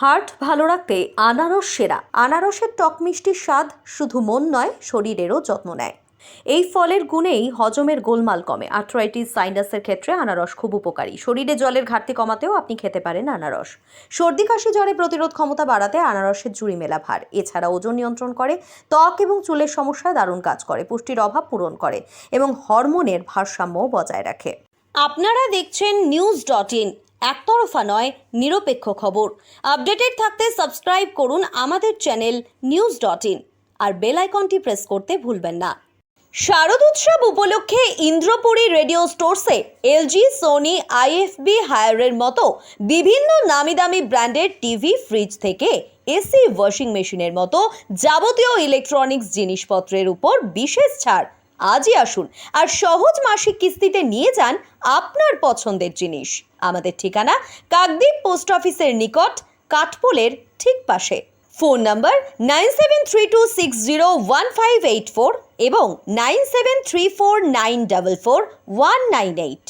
Heart ভালো রাখতে আনারস সেরা। আনারসের টক মিষ্টির স্বাদ শুধু মন নয়, শরীরেরও যত্ন নেয়। এই ফলের গুণেই হজমের গোলমাল কমে। আর্থ্রাইটিস, সাইনাসের ক্ষেত্রে আনারস খুব উপকারী। শরীরে জলের ঘাটতি কমাতেও আপনি খেতে পারেন আনারস। সর্দি কাশি জ্বরে প্রতিরোধ ক্ষমতা বাড়াতে আনারসের জুড়ি মেলা ভার। এছাড়া ওজন নিয়ন্ত্রণ করে, ত্বক এবং চুলের সমস্যায় দারুণ কাজ করে, পুষ্টির অভাব পূরণ করে এবং হরমোনের ভারসাম্যও বজায় রাখে। আপনারা দেখছেন নিউজ.in, একতরফা নয়, নিরপেক্ষ খবর। আপডেটেড থাকতে সাবস্ক্রাইব করুন আমাদের চ্যানেল নিউজ.in আর বেল আইকনটি প্রেস করতে ভুলবেন না। শারদ উৎসব উপলক্ষে ইন্দ্রপুরী রেডিও স্টোরসে এলজি, সোনি, আইএফবি, হায়ারের মতো বিভিন্ন নামি দামি ব্র্যান্ডের টিভি, ফ্রিজ থেকে এসি, ওয়াশিং মেশিনের মতো যাবতীয় ইলেকট্রনিক্স জিনিসপত্রের উপর বিশেষ ছাড়। আজই আসুন আর সহজ মাসিক কিস্তিতে নিয়ে যান আপনার পছন্দের জিনিস। আমাদের ঠিকানা কাকদ্বীপ পোস্ট অফিসের নিকট, কাঠপোলের ঠিক পাশে। ফোন নাম্বার 9732601584 এবং 9734944198।